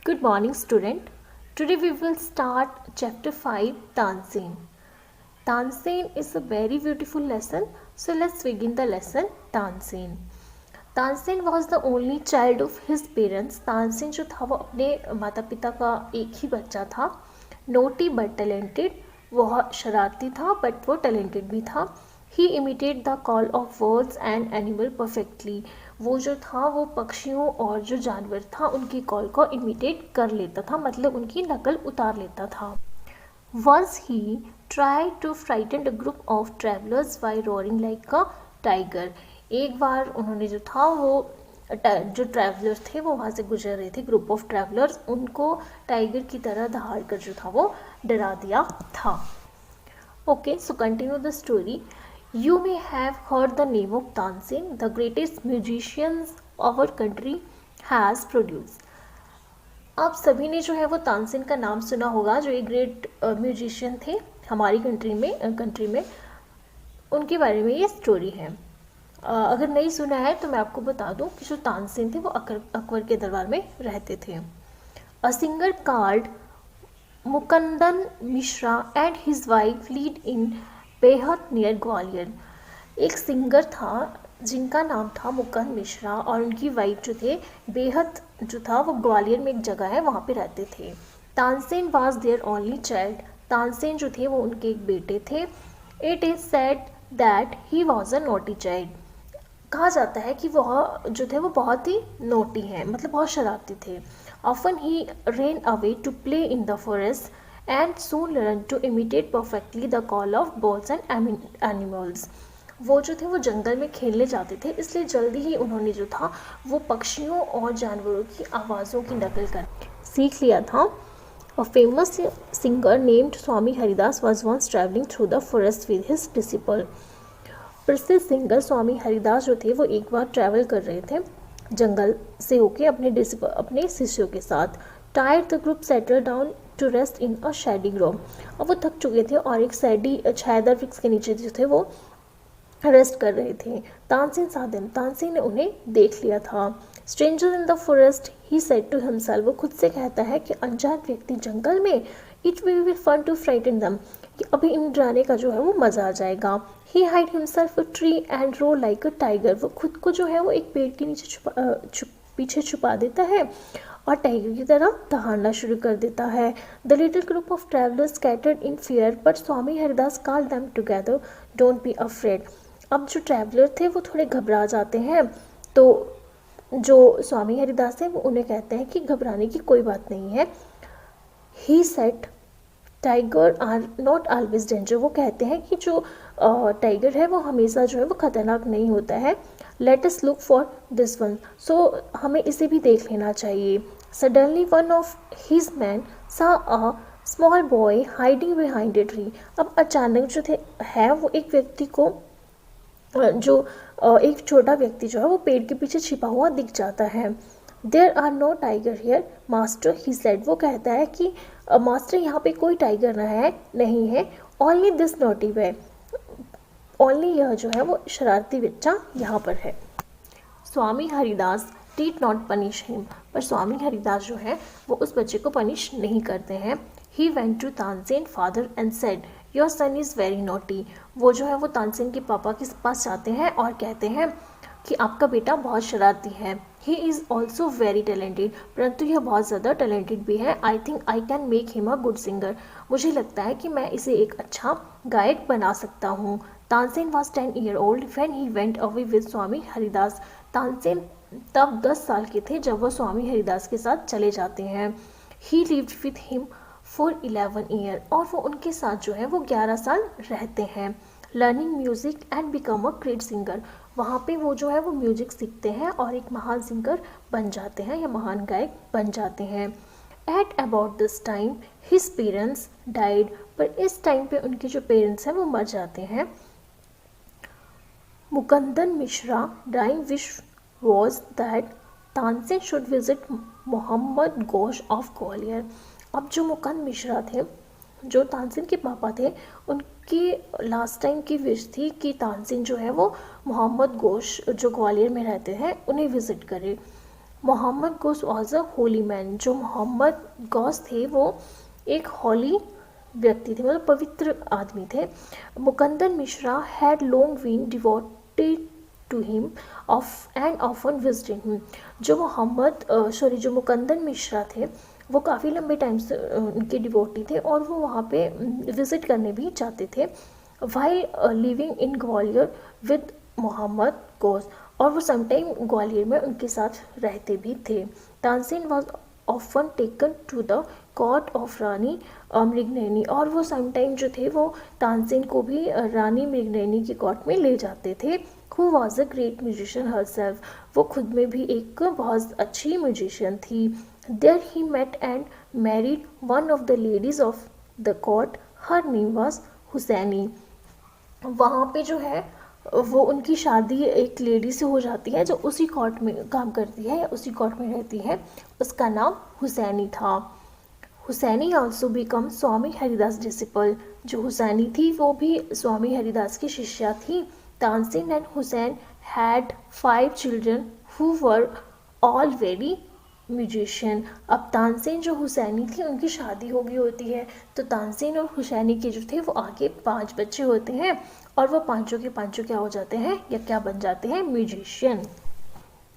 Good morning, student. Today we will start chapter 5 Tanzeen. Tanzeen is a very beautiful lesson, so let's begin the lesson. Tanzeen. Tansen was the only child of his parents. Tansen जो था वो अपने माता पिता का एक ही बच्चा था. नोटी बट टैलेंटेड, वह शरारती था बट वो टैलेंटेड भी था. He imitated the call of birds and animal perfectly. वो जो था वो पक्षियों और जो जानवर था उनकी कॉल को इमिटेट कर लेता था, मतलब उनकी नकल उतार लेता था. Once he tried to frighten a group of travelers by roaring like a tiger. एक बार उन्होंने जो था वो जो ट्रैवलर्स थे वो वहाँ से गुजर रहे थे, ग्रुप ऑफ ट्रैवलर्स, उनको टाइगर की तरह दहाड़ कर जो था वो डरा दिया था. Okay, so continue the story. You may have heard the name of Tansen, the greatest musicians our country has produced. आप सभी ने जो है वो तानसेन का नाम सुना होगा, जो एक ग्रेट म्यूजिशियन थे हमारी कंट्री में. उनके बारे में ये स्टोरी है. अगर नहीं सुना है तो मैं आपको बता दूं कि जो तानसेन थे वो अकबर के दरबार में रहते थे. A singer called Mukandan Mishra and his wife lived in Behat near Gwalior. एक सिंगर था जिनका नाम था मुकंद मिश्रा और उनकी वाइफ जो थे बेहद जो था वो ग्वालियर में एक जगह है वहाँ पे रहते थे. Tansen was their only child. Tansen जो थे वो उनके एक बेटे थे. It is said that he was a naughty child. कहा जाता है कि वह जो थे वो बहुत ही नोटी हैं, मतलब बहुत शरारती थे. Often he ran away to play in the forest and soon learn to imitate perfectly the call of birds and animals. वो जो थे वो जंगल में खेलने जाते थे, इसलिए जल्दी ही उन्होंने जो था वो पक्षियों और जानवरों की आवाज़ों की नकल कर सीख लिया था. A famous singer named Swami Haridas was once traveling through the forest with his disciple. प्रसिद्ध सिंगर स्वामी हरिदास जो थे वो एक बार ट्रैवल कर रहे थे जंगल से होके अपने शिष्यों के साथ. Tired the group settle down to rest in a shady grove. अब वो थक चुके थे और एक छायादार वृक्ष के नीचे जो थे वो रेस्ट कर रहे थे. Tansen saw them. तानसेन ने उन्हें देख लिया था. Stranger in the forest, he said to himself. वो खुद से कहता है कि अनजान व्यक्ति जंगल में, it will be fun to frighten them, कि अभी इन डराने का जो है वो मज़ा आ जाएगा. He hide himself a tree and roar like a tiger. वो खुद को जो है वो एक पेड़ के नीचे पीछे छुपा देता है और टाइगर की तरह दहाड़ना शुरू कर देता है. The little group of travellers scattered in fear but Swami Haridas called them together, don't be afraid. अब जो ट्रैवलर थे वो थोड़े घबरा जाते हैं, तो जो स्वामी हरिदास है वो उन्हें कहते हैं कि घबराने की कोई बात नहीं है. He said tiger are not always danger. वो कहते हैं कि जो टाइगर है वो हमेशा जो है वो खतरनाक नहीं होता है. Let us look for this one. So हमें इसे भी देख लेना चाहिए. Suddenly one of his men saw a small boy hiding behind a tree. अब अचानक जो है वो एक व्यक्ति को जो एक छोटा व्यक्ति जो है वो पेड़ के पीछे छिपा हुआ दिख जाता है. There are no tiger here master, he said. वो कहता है कि मास्टर यहाँ पे कोई टाइगर नहीं है. Only this naughty boy, only यह जो है वो शरारती बच्चा यहाँ पर है. Swami Haridas did not punish him. पर स्वामी हरिदास जो है वो उस बच्चे को पनिश नहीं करते हैं. He went to Tansen father and said, your son is very naughty. वो जो है वो तानसेन के पापा के पास जाते हैं और कहते हैं कि आपका बेटा बहुत शरारती है. He is also very talented, परंतु यह बहुत ज़्यादा टैलेंटेड भी है. I think I can make him a good singer. मुझे लगता है कि मैं इसे एक अच्छा गायक बना सकता हूँ. Tansen was 10 years old when he went away with स्वामी हरिदास. तानसेन तब 10 साल के थे जब वो स्वामी हरिदास के साथ चले जाते हैं. ही lived with him for 11 years. और वो उनके साथ जो है वो 11 साल रहते हैं. Learning music and become a great singer. वहाँ पे वो जो है वो म्यूज़िक सीखते हैं और एक महान सिंगर बन जाते हैं या महान गायक बन जाते हैं. At about this time his parents died. पर इस टाइम पे उनके जो पेरेंट्स हैं वो मर जाते हैं. Mukandan Mishra dying wish was that Tansen should visit Mohammad Ghaus of Gwalior. अब जो मुकंद मिश्रा थे, जो तानसेन के पापा थे, उनकी लास्ट टाइम की विश थी कि तानसेन जो है वो मोहम्मद घोष जो ग्वालियर में रहते हैं उन्हें विज़िट करे. Mohammad Ghaus was a holy man. जो मोहम्मद गौस थे वो एक होली व्यक्ति थे, मतलब पवित्र आदमी थे। Mukandar Mishra had long been devoted to him of and often visited him. जो मुकंदर मिश्रा थे वो काफ़ी लंबे टाइम से उनके डिवोटी थे और वो वहाँ पे विज़िट करने भी जाते थे। While living in Gwalior with Mohammad Ghaus, और वो समटाइम ग्वालियर में उनके साथ रहते भी थे। Tansen was often taken to the court of Rani Mrignayani, और वो समटाइम जो थे वो तानसेन को भी रानी मृगनयनी की कोर्ट में ले जाते थे। Who was a great musician herself, वो खुद में भी एक बहुत अच्छी म्यूजिशियन थी। There he met and married one of the ladies of the court, her name was Husaini. वहाँ पे जो है वो उनकी शादी एक लेडी से हो जाती है जो उसी कोर्ट में काम करती है या उसी कोर्ट में रहती है, उसका नाम हुसैनी था। हुसैनी ऑल्सो बिकम स्वामी हरिदास डिसिपल, जो हुसैनी थी वो भी स्वामी हरिदास की शिष्या थी। Tansen and Hussain had 5 children who were all very musician. अब तानसेन जो हुसैनी थी उनकी शादी हो गई होती है, तो तानसेन और हुसैनी के जो थे वो आगे 5 बच्चे होते हैं और वो पांचों के पांचों क्या हो जाते हैं या क्या बन जाते हैं, musician.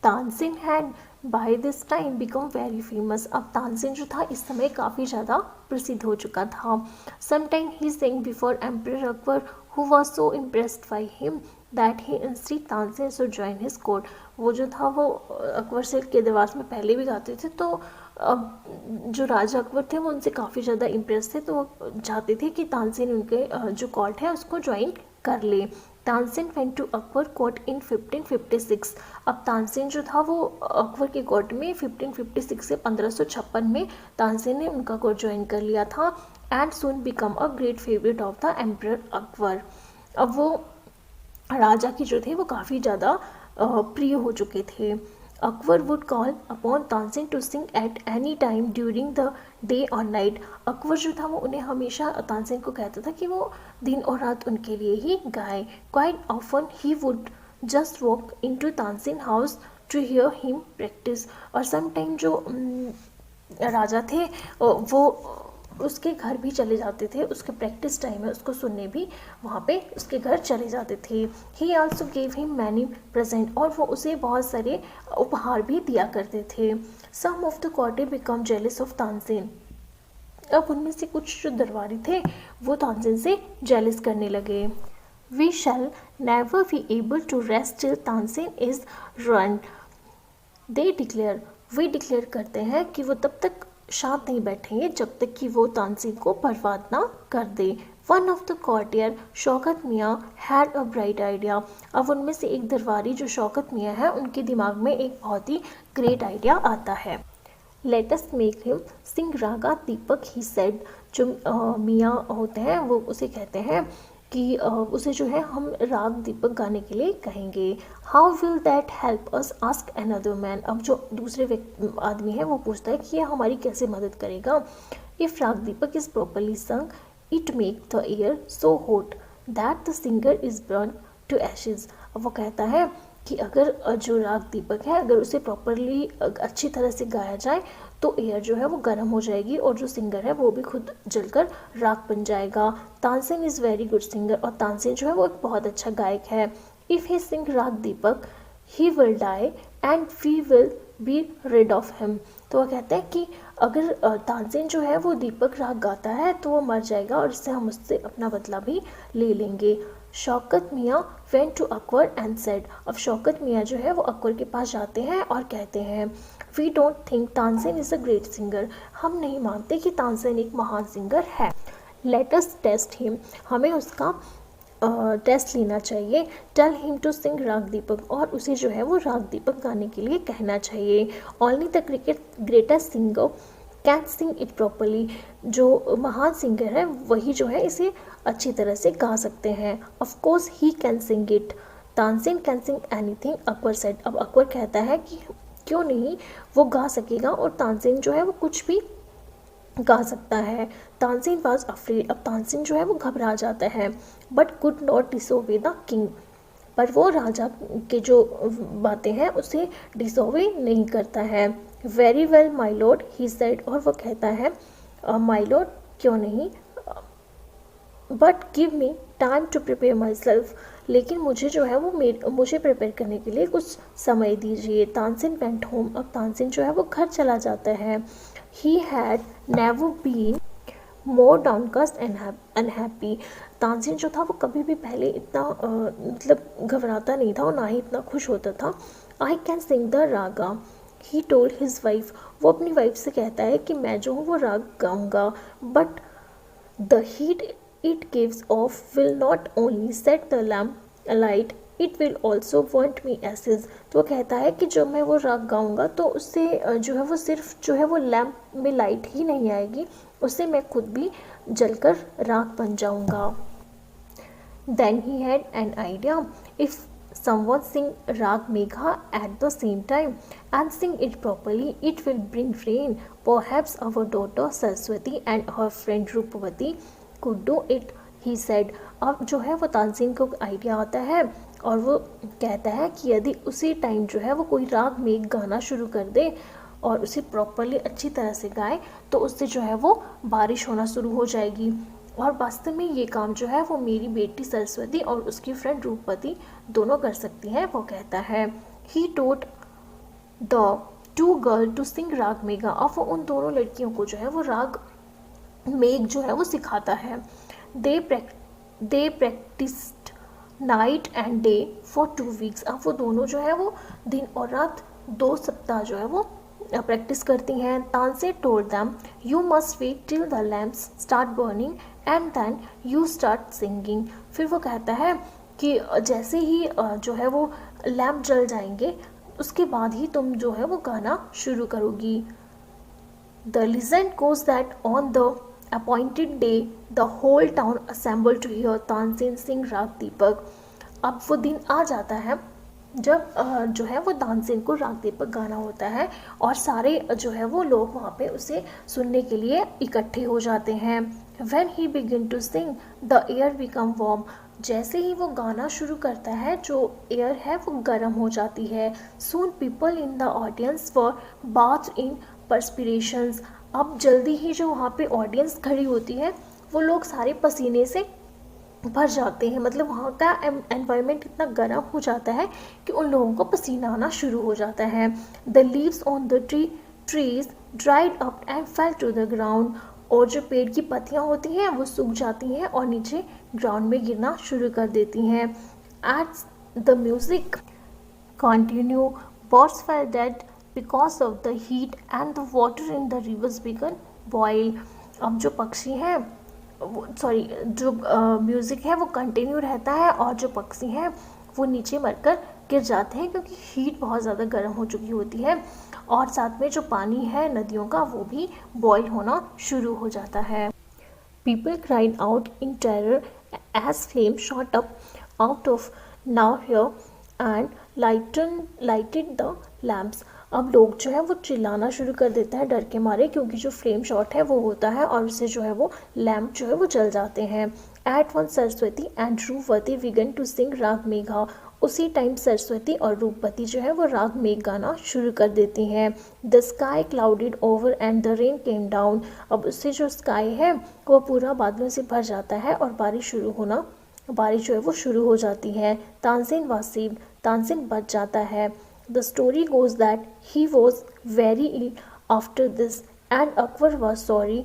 Tansen had by this time become very famous. अब तानसेन जो था इस समय काफ़ी ज़्यादा प्रसिद्ध हो चुका था। Sometime he sang before emperor Akbar who was so impressed by him that he insisted Tansen should join his court। वो जो था वो अकबर से के दरबार में पहले भी गाते थे, तो अब जो राजा अकबर थे वो उनसे काफ़ी ज़्यादा इम्प्रेस थे, तो वो चाहते थे कि तानसेन उनके जो कोर्ट है उसको ज्वाइन कर ले। Tansen went to Akbar court in 1556। अब तानसेन जो था वो अकबर के कोर्ट में 1556 से 1556 में तानसेन ने उनका कोर्ट ज्वाइन कर लिया था। And soon become a great favourite of the emperor Akbar. अब वो राजा की जो थे वो काफ़ी ज़्यादा प्रिय हो चुके थे। Akbar would call upon Tansen to sing at any time during the day और नाइट। अकबर जो था वो उन्हें हमेशा तानसेन को कहता था कि वो दिन और रात उनके लिए ही गाए। Quite often he would just walk in to Tansen house to hear him practice. और समटाइम जो राजा थे वो उसके घर भी चले जाते थे, उसके प्रैक्टिस टाइम में उसको सुनने भी वहाँ पे उसके घर चले जाते थे। ही also gave him many present, और वो उसे बहुत सारे उपहार भी दिया करते थे। Some of the courtiers became jealous of Tansen. अब उनमें से कुछ जो दरबारी थे वो तानसेन से जेलस करने लगे। We shall never be able to rest till Tansen is run, they declare. वे डिक्लेयर करते हैं कि वो तब तक शांत नहीं बैठेंगे जब तक कि वो तानसेन को बर्बाद ना कर दे। One of the courtier Shaukat मियाँ हैड अ ब्राइट आइडिया। अब उनमें से एक दरबारी जो शौकत मियाँ है उनके दिमाग में एक बहुत ही ग्रेट आइडिया आता है। Let us make him Singh Raga Deepak, he said. जो मियाँ होते हैं वो उसे कहते हैं कि उसे जो है हम राग दीपक गाने के लिए कहेंगे। How will that help us, ask another man. अब जो दूसरे आदमी है वो पूछता है कि ये हमारी कैसे मदद करेगा। If raga Deepak is properly sung it make the air so hot that the singer is burn to ashes. अब वो कहता है कि अगर जो राग दीपक है अगर उसे प्रॉपरली अच्छी तरह से गाया जाए तो एयर जो है वो गर्म हो जाएगी और जो सिंगर है वो भी खुद जलकर राख बन जाएगा। Tansen is very good singer, और तानसेन जो है वो एक बहुत अच्छा गायक है। If he sing raga Deepak he will die and we will be rid of him. तो वो कहते हैं कि अगर तानसेन जो है वो दीपक राग गाता है तो वो मर जाएगा और इससे हम उससे अपना बदला भी ले लेंगे। Shaukat Miyan went to Akbar and said. अब शौकत मियाँ जो है वो अकबर के पास जाते हैं और कहते हैं we don't think Tansen is a great singer, हम नहीं मानते कि तानसेन एक महान सिंगर है। लेट अस टेस्ट हिम, हमें उसका टेस्ट लेना चाहिए। Tell him to sing raga दीपक, और उसे जो है वो राग दीपक गाने के लिए कहना चाहिए। Only the greatest singer can sing it properly. जो महान सिंगर है वही जो है इसे अच्छी तरह से गा सकते हैं। Of course he can sing it, Tansen can sing anything, Akbar said. अब अकबर कहता है कि क्यों नहीं, वो गा सकेगा और तानसेन जो है वो कुछ भी गा सकता है। Tansen was afraid. अब तानसेन जो है वो घबरा जाता है। But could not disobey the king, पर वो राजा के जो बातें हैं उसे डिसोबे नहीं करता है। Very well my lord he said, और वो कहता है माई लॉर्ड क्यों नहीं, but give me time to prepare myself, लेकिन मुझे जो है वो मुझे प्रिपेयर करने के लिए कुछ समय दीजिए। तानसेन वेंट होम, अब तानसेन जो है वो घर चला जाता है। He had never been more downcast and unhappy, Tansen जो था वो कभी भी पहले इतना मतलब घबराता नहीं था और ना ही इतना खुश होता था। I can sing the Raga he told his wife, वो अपनी वाइफ से कहता है कि मैं जो हूँ वो राग गाऊंगा, but the heat it gives off will not only set the lamp alight, it will also want me ashes। तो वो कहता है कि जब मैं वो राग गाऊंगा तो उससे जो है वो सिर्फ जो है वो लैम्प में लाइट ही नहीं आएगी, उससे मैं खुद भी जलकर राख बन जाऊंगा। Then he had an idea, if someone sing Rag Megha at the same time and sing it properly, it will bring rain. Perhaps our daughter Saraswati and her friend Rupavati could do it, he said। अब जो है वो तानसेन को idea आता है और वो कहता है कि यदि उसी टाइम जो है वो कोई राग मेघ गाना शुरू कर दे और उसे प्रॉपरली अच्छी तरह से गाए तो उससे जो है वो बारिश होना शुरू हो जाएगी, और वास्तव में ये काम जो है वो मेरी बेटी सरस्वती और उसकी फ्रेंड रूपवती दोनों कर सकती हैं, वो कहता है। He taught the two girl to sing raga Megha, और वो उन दोनों लड़कियों को जो है वो राग मेघ जो है वो सिखाता है। They practised night and day for 2 weeks, अब वो दोनों जो है वो दिन और रात 2 सप्ताह जो है वो प्रैक्टिस करती हैं। Tansen told them you must wait till the lamps start burning and then you start singing, फिर वो कहता है कि जैसे ही जो है वो लैम्प जल जाएंगे उसके बाद ही तुम जो है वो गाना शुरू करोगी। The legend goes that on the appointed day the whole town assembled to hear Tansen sing राग दीपक। अब वो दिन आ जाता है जब जो है वो तानसेन को राग दीपक गाना होता है और सारे जो है वो लोग वहाँ पे उसे सुनने के लिए इकट्ठे हो जाते हैं। When he began to sing the air become warm, जैसे ही वो गाना शुरू करता है जो एयर है वो गर्म हो जाती है। Soon people in the audience were bathed in perspirations, अब जल्दी ही जो वहाँ पे ऑडियंस खड़ी होती है वो लोग सारे पसीने से भर जाते हैं, मतलब वहाँ का एनवायरनमेंट इतना गर्म हो जाता है कि उन लोगों को पसीना आना शुरू हो जाता है। The leaves on the trees dried up and fell to the ground, और जो पेड़ की पत्तियाँ होती हैं वो सूख जाती हैं और नीचे ग्राउंड में गिरना शुरू कर देती हैं। At the music continue birds fell dead because of the heat and the water in the rivers began boil, अब जो पक्षी हैं जो म्यूज़िक है वो कंटिन्यू रहता है और जो पक्षी हैं वो नीचे मरकर गिर जाते हैं क्योंकि हीट बहुत ज़्यादा गर्म हो चुकी होती है, और साथ में जो पानी है नदियों का वो भी बॉयल होना शुरू हो जाता है। People cried out in terror as flame shot up out of nowhere and lighted the lamps, अब लोग जो है वो चिल्लाना शुरू कर देते हैं डर के मारे क्योंकि जो फ्लेम शॉट है वो होता है और उससे जो है वो लैम्प जो है वो जल जाते हैं। At once Saraswati and Roopvati began to sing raga Megha, उसी टाइम सरस्वती और रूपवती जो है वो राग मेघ गाना शुरू कर देती हैं। The sky clouded over and the rain came down, अब उससे जो स्काई है वो पूरा बादलों से भर जाता है और बारिश जो है वो शुरू हो जाती है। तानसेन वाज सेव्ड, तानसेन बच जाता है। The story goes that he was very ill after this and Akbar was sorry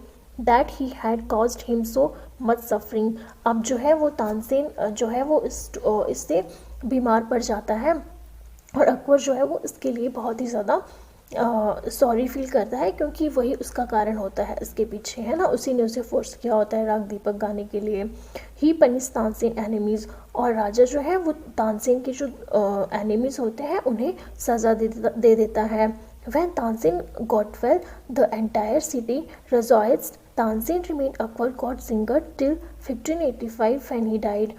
that he had caused him so much suffering, अब जो है वो तानसेन जो है वो इससे बीमार पड़ जाता है और अकबर जो है वो इसके लिए बहुत ही ज़्यादा सॉरी फील करता है क्योंकि वही उसका कारण होता है इसके पीछे, है ना, उसी ने उसे फोर्स किया होता है राग दीपक गाने के लिए। ही पनिश तानसेन एनिमीज़, और राजा जो है वो तानसेन के जो एनिमीज़ होते हैं उन्हें सज़ा दे देता है। When Tansen got well the entire city rejoiced, Tansen remained Akbar God singer till 1585 when he died।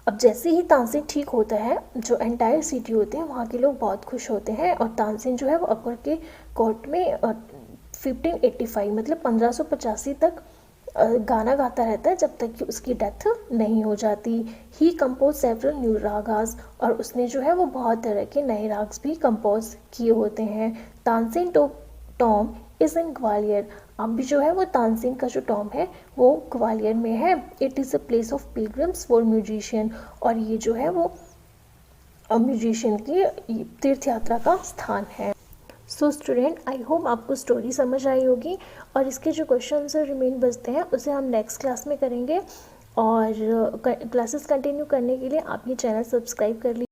अब जैसे ही तानसेन ठीक होता है जो एंटायर सिटी होते हैं वहाँ के लोग बहुत खुश होते हैं और तानसेन जो है वो अकबर के कोर्ट में 1585 मतलब 1585 तक गाना गाता रहता है जब तक कि उसकी डेथ नहीं हो जाती। ही कंपोज सेवरल न्यू रागास, और उसने जो है वो बहुत तरह के नए राग्स भी कंपोज किए होते हैं। Tansen Tom is in Gwalior, अभी जो है वो तानसेन का जो टॉम है वो ग्वालियर में है। It is a place of pilgrims for musician, और ये जो है वो म्यूजिशियन की तीर्थ यात्रा का स्थान है। सो स्टूडेंट, आई होप आपको स्टोरी समझ आई होगी, और इसके जो क्वेश्चन आंसर रिमेन बचते हैं उसे हम नेक्स्ट क्लास में करेंगे। और क्लासेस कंटिन्यू करने के लिए आप ये चैनल सब्सक्राइब कर लीजिए।